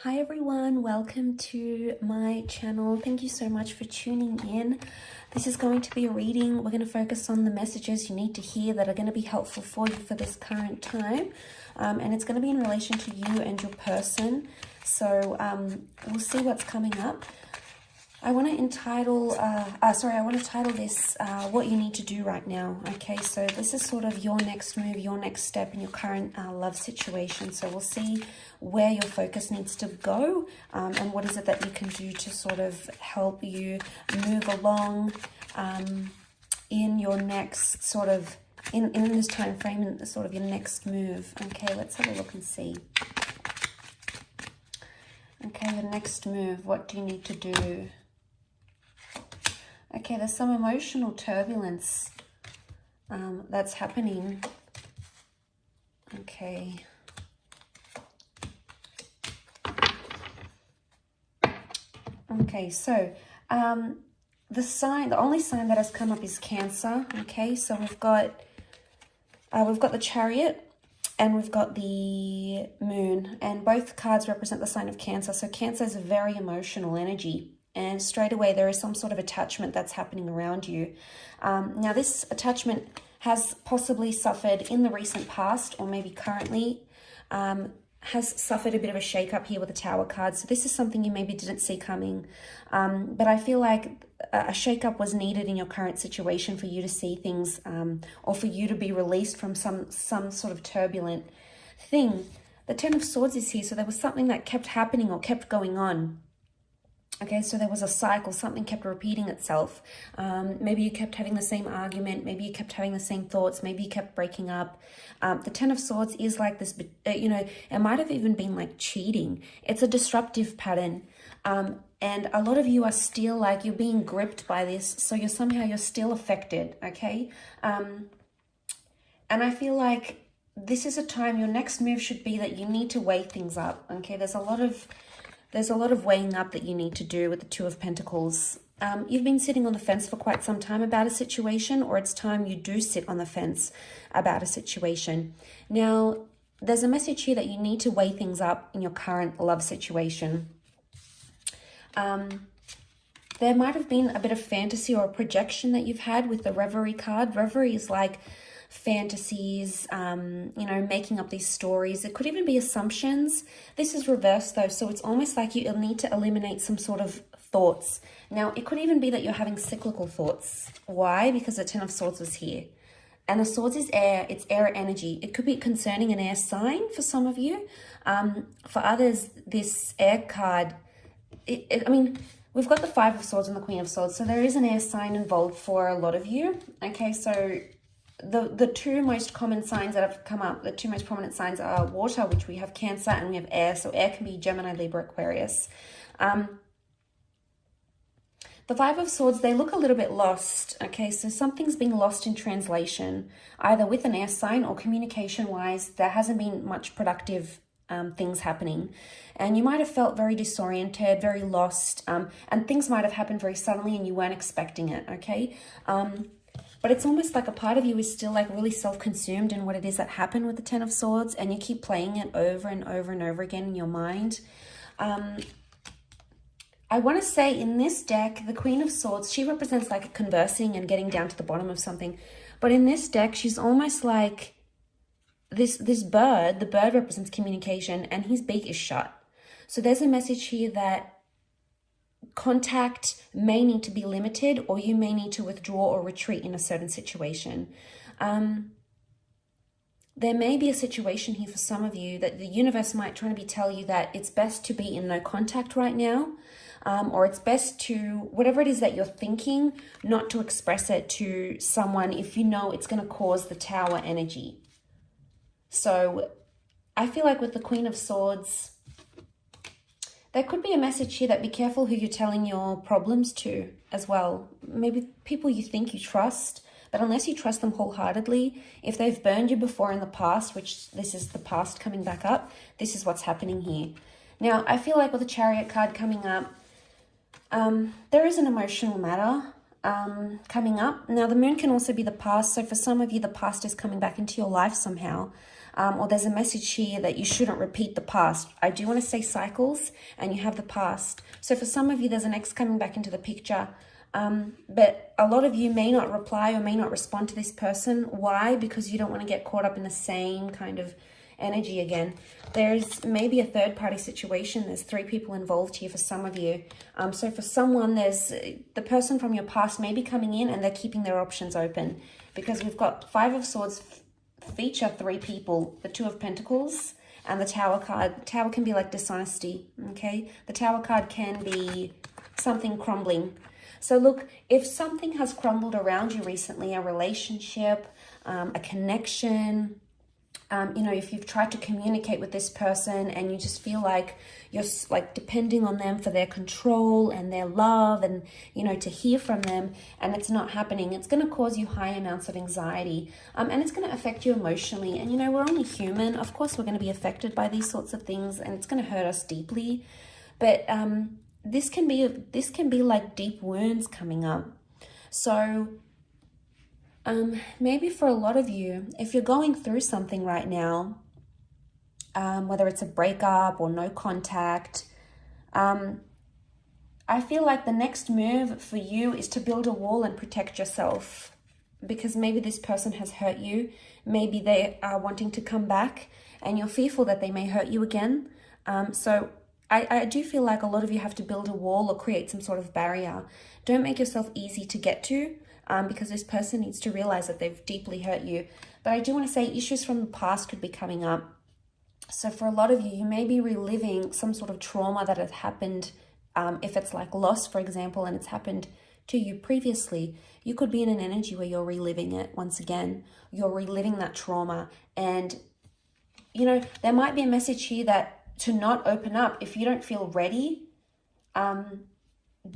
Hi everyone, welcome to my channel. Thank you so much for tuning in. This is going to be a reading. We're going to focus on the messages you need to hear that are going to be helpful for you for this current time. And it's going to be in relation to you and your person. So we'll see what's coming up. I want to title this what you need to do right now. Okay, so this is sort of your next move, your next step in your current love situation. So we'll see where your focus needs to go and what is it that you can do to sort of help you move along in your next sort of, in this time frame, in sort of your next move. Okay, let's have a look and see. Okay, your next move, what do you need to do? Okay, there's some emotional turbulence that's happening. Okay. Okay, so the only sign that has come up is Cancer. Okay, so we've got the Chariot and we've got the Moon, and both cards represent the sign of Cancer. So Cancer is a very emotional energy. And straight away, there is some sort of attachment that's happening around you. Now, this attachment has possibly suffered in the recent past, or maybe currently, has suffered a bit of a shake-up here with the Tower card. So this is something you maybe didn't see coming. But I feel like a shake-up was needed in your current situation for you to see things, or for you to be released from some sort of turbulent thing. The Ten of Swords is here, so there was something that kept happening or kept going on. Okay, so there was a cycle, something kept repeating itself. Maybe you kept having the same argument, maybe you kept having the same thoughts, maybe you kept breaking up. The Ten of Swords is like this, it might have even been like cheating. It's a disruptive pattern. And a lot of you are still like, you're being gripped by this, so you're still affected, okay? And I feel like this is a time, your next move should be that you need to weigh things up, okay? There's a lot of weighing up that you need to do with the Two of Pentacles. You've been sitting on the fence for quite some time about a situation, or it's time you do sit on the fence about a situation. Now, there's a message here that you need to weigh things up in your current love situation. There might have been a bit of fantasy or a projection that you've had with the Reverie card. Reverie is like fantasies, making up these stories. It could even be assumptions. This is reversed though, so it's almost like you'll need to eliminate some sort of thoughts. Now, it could even be that you're having cyclical thoughts. Why? Because the Ten of Swords was here. And the Swords is air, it's air energy. It could be concerning an air sign for some of you. For others, this air card, we've got the Five of Swords and the Queen of Swords, so there is an air sign involved for a lot of you. Okay, so the two most common signs that have come up, the two most prominent signs are water, which we have Cancer, and we have air. So air can be Gemini, Libra, Aquarius. The Five of Swords, they look a little bit lost. Okay, so something's being lost in translation, either with an air sign or communication-wise. There hasn't been much productive things happening. And you might have felt very disoriented, very lost, and things might have happened very suddenly and you weren't expecting it, okay? But it's almost like a part of you is still like really self-consumed in what it is that happened with the Ten of Swords, and you keep playing it over and over and over again in your mind. I want to say in this deck, the Queen of Swords, she represents like conversing and getting down to the bottom of something. But in this deck, she's almost like this bird. The bird represents communication and his beak is shut. So there's a message here that contact may need to be limited, or you may need to withdraw or retreat in a certain situation. There may be a situation here for some of you that the universe might try to tell you that it's best to be in no contact right now, or it's best to, whatever it is that you're thinking, not to express it to someone if you know it's going to cause the Tower energy. So I feel like with the Queen of Swords, there could be a message here that be careful who you're telling your problems to as well. Maybe people you think you trust, but unless you trust them wholeheartedly, if they've burned you before in the past, which this is the past coming back up, this is what's happening here. Now, I feel like with the Chariot card coming up, there is an emotional matter coming up. Now, the Moon can also be the past. So for some of you, the past is coming back into your life somehow. or there's a message here that you shouldn't repeat the past. I do want to say cycles, and you have the past. So for some of you, there's an ex coming back into the picture. But a lot of you may not reply or may not respond to this person. Why? Because you don't want to get caught up in the same kind of energy again. There's maybe a third party situation. There's 3 people involved here for some of you. So for someone, there's the person from your past may be coming in and they're keeping their options open, because we've got 5 of Swords feature 3 people, the 2 of Pentacles and the Tower card. The Tower can be like dishonesty, okay? The Tower card can be something crumbling. So look, if something has crumbled around you recently, a relationship, a connection, you know, if you've tried to communicate with this person and you just feel like you're like depending on them for their control and their love and, you know, to hear from them, and it's not happening, it's going to cause you high amounts of anxiety, and it's going to affect you emotionally. And, you know, we're only human. Of course, we're going to be affected by these sorts of things, and it's going to hurt us deeply. But this can be like deep wounds coming up. So maybe for a lot of you, if you're going through something right now, whether it's a breakup or no contact, I feel like the next move for you is to build a wall and protect yourself, because maybe this person has hurt you. Maybe they are wanting to come back and you're fearful that they may hurt you again. So I do feel like a lot of you have to build a wall or create some sort of barrier. Don't make yourself easy to get to, because this person needs to realize that they've deeply hurt you. But I do want to say issues from the past could be coming up. So for a lot of you, you may be reliving some sort of trauma that has happened. If it's like loss, for example, and it's happened to you previously, you could be in an energy where you're reliving it once again. You're reliving that trauma. And, you know, there might be a message here that to not open up. If you don't feel ready,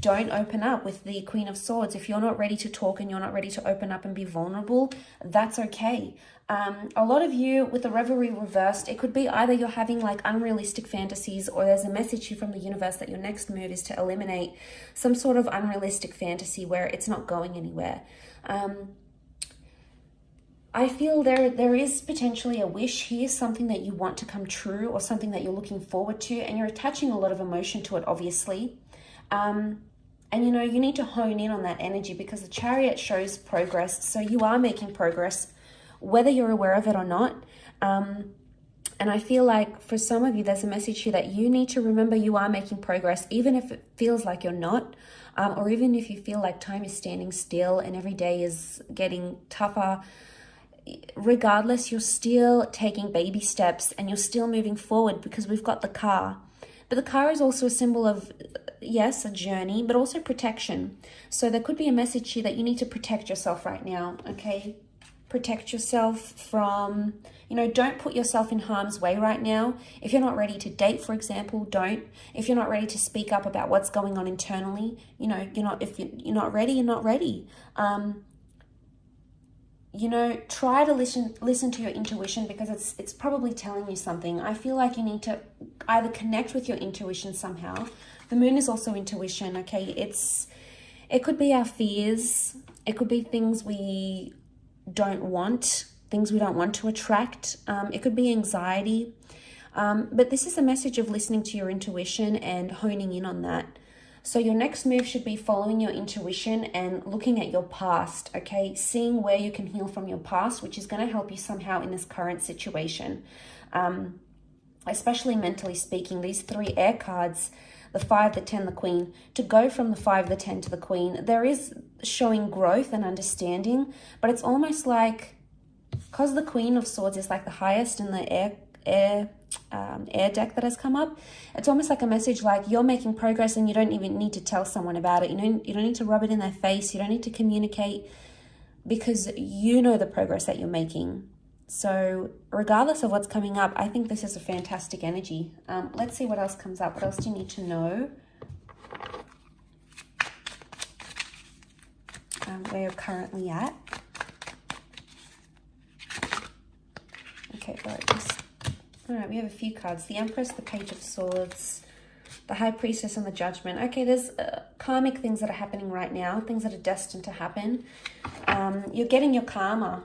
don't open up with the Queen of Swords. If you're not ready to talk and you're not ready to open up and be vulnerable, that's okay. A lot of you with the Revelry reversed, it could be either you're having like unrealistic fantasies, or there's a message here from the universe that your next move is to eliminate some sort of unrealistic fantasy where it's not going anywhere. I feel there is potentially a wish here, something that you want to come true or something that you're looking forward to, and you're attaching a lot of emotion to it, obviously. And, you know, you need to hone in on that energy, because the Chariot shows progress. So you are making progress, whether you're aware of it or not. And I feel like for some of you, there's a message here that you need to remember you are making progress, even if it feels like you're not, or even if you feel like time is standing still and every day is getting tougher. Regardless, you're still taking baby steps and you're still moving forward, because we've got the car. But the car is also a symbol of, yes, a journey, but also protection. So there could be a message here that you need to protect yourself right now, okay? Protect yourself from, you know, don't put yourself in harm's way right now. If you're not ready to date, for example, don't. If you're not ready to speak up about what's going on internally, you know, if you're not ready, you're not ready. You know, try to listen to your intuition, because it's probably telling you something. I feel like you need to either connect with your intuition somehow. The moon is also intuition, okay? It could be our fears. It could be things we don't want, things we don't want to attract. It could be anxiety. But this is a message of listening to your intuition and honing in on that. So your next move should be following your intuition and looking at your past, okay? Seeing where you can heal from your past, which is going to help you somehow in this current situation. Especially mentally speaking, these 3 air cards, the 5, the 10, the Queen, to go from the 5, the 10 to the Queen, there is showing growth and understanding, but it's almost like, because the Queen of Swords is like the highest in the air deck that has come up, it's almost like a message like you're making progress and you don't even need to tell someone about it. You don't need to rub it in their face. You don't need to communicate, because you know the progress that you're making. So regardless of what's coming up, I think this is a fantastic energy. Let's see what else comes up. What else do you need to know? Where you're currently at. Okay, all right, we have a few cards. The Empress, the Page of Swords, the High Priestess, and the Judgment. Okay, there's karmic things that are happening right now, things that are destined to happen. You're getting your karma,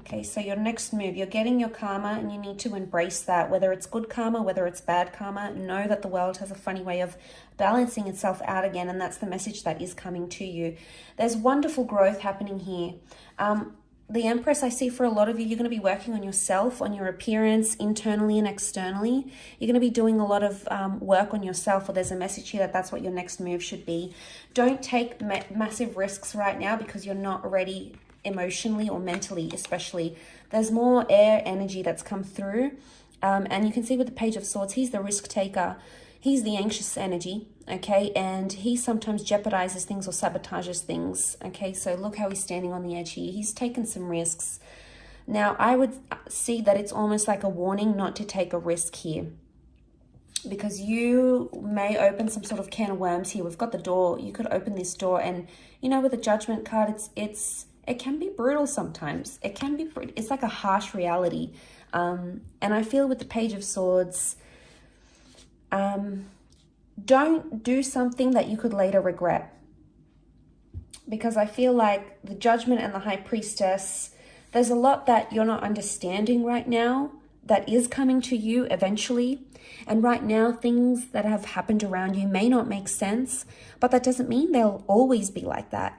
Okay, so your next move, you're getting your karma and you need to embrace that. Whether it's good karma, whether it's bad karma, know that the world has a funny way of balancing itself out again, and that's the message that is coming to you. There's wonderful growth happening here. The Empress, I see for a lot of you, you're going to be working on yourself, on your appearance, internally and externally. You're going to be doing a lot of work on yourself, or there's a message here that that's what your next move should be. Don't take massive risks right now because you're not ready emotionally or mentally, especially. There's more air energy that's come through, and you can see with the Page of Swords, he's the risk taker, he's the anxious energy, okay, and he sometimes jeopardizes things or sabotages things, okay. So look how he's standing on the edge here. He's taken some risks. Now I would see that it's almost like a warning not to take a risk here, because you may open some sort of can of worms here. We've got the door. You could open this door, and you know, with the Judgment card, it can be brutal sometimes. It's like a harsh reality. And I feel with the Page of Swords, don't do something that you could later regret. Because I feel like the Judgment and the High Priestess, there's a lot that you're not understanding right now that is coming to you eventually. And right now, things that have happened around you may not make sense, but that doesn't mean they'll always be like that.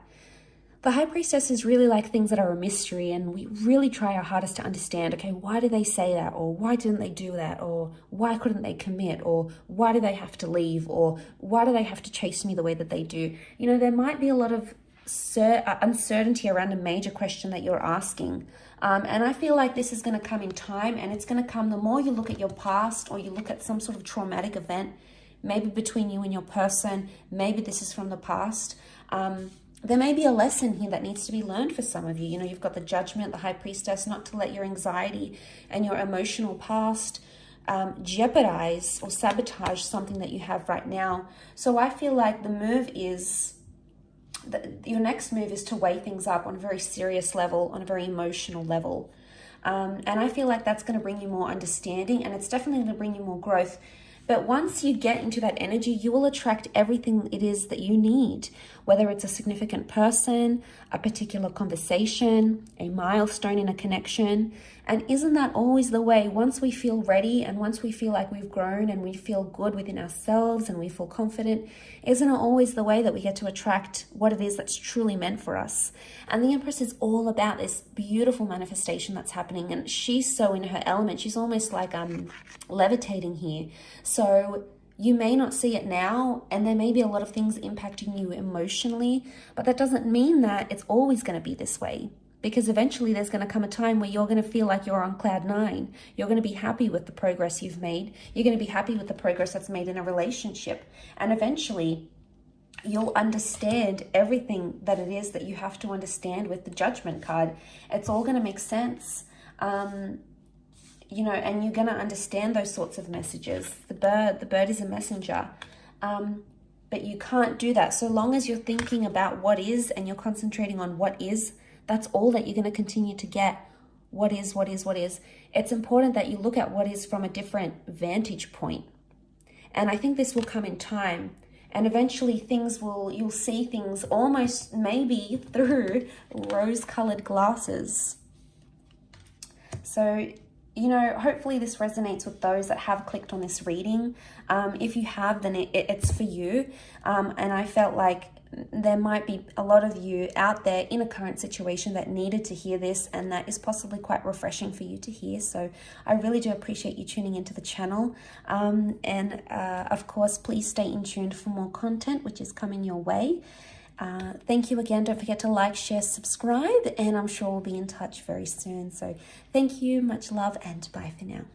The High Priestess is really like things that are a mystery, and we really try our hardest to understand, okay, why did they say that? Or why didn't they do that? Or why couldn't they commit? Or why do they have to leave? Or why do they have to chase me the way that they do? You know, there might be a lot of uncertainty around a major question that you're asking. And I feel like this is going to come in time, and it's going to come the more you look at your past, or you look at some sort of traumatic event, maybe between you and your person, maybe this is from the past. There may be a lesson here that needs to be learned for some of you. You know, you've got the Judgment, the High Priestess, not to let your anxiety and your emotional past jeopardize or sabotage something that you have right now. So I feel like the move is, your next move is to weigh things up on a very serious level, on a very emotional level. And I feel like that's going to bring you more understanding, and it's definitely going to bring you more growth. But once you get into that energy, you will attract everything it is that you need, whether it's a significant person, a particular conversation, a milestone in a connection. And isn't that always the way? Once we feel ready, and once we feel like we've grown and we feel good within ourselves and we feel confident, isn't it always the way that we get to attract what it is that's truly meant for us? And the Empress is all about this beautiful manifestation that's happening, and she's so in her element. She's almost like levitating here. So you may not see it now, and there may be a lot of things impacting you emotionally, but that doesn't mean that it's always going to be this way. Because eventually there's going to come a time where you're going to feel like you're on cloud 9. You're going to be happy with the progress you've made. You're going to be happy with the progress that's made in a relationship. And eventually you'll understand everything that it is that you have to understand with the Judgment card. It's all going to make sense. You know, and you're going to understand those sorts of messages. The bird is a messenger. But you can't do that. So long as you're thinking about what is, and you're concentrating on what is, that's all that you're going to continue to get. What is, what is, what is. It's important that you look at what is from a different vantage point. And I think this will come in time. And eventually you'll see things almost maybe through rose-colored glasses. So, you know, hopefully this resonates with those that have clicked on this reading. If you have, then it's for you. And I felt like there might be a lot of you out there in a current situation that needed to hear this, and that is possibly quite refreshing for you to hear. So I really do appreciate you tuning into the channel. Of course, please stay in tuned for more content, which is coming your way. Thank you again. Don't forget to like, share, subscribe, and I'm sure we'll be in touch very soon. So thank you, much love, and bye for now.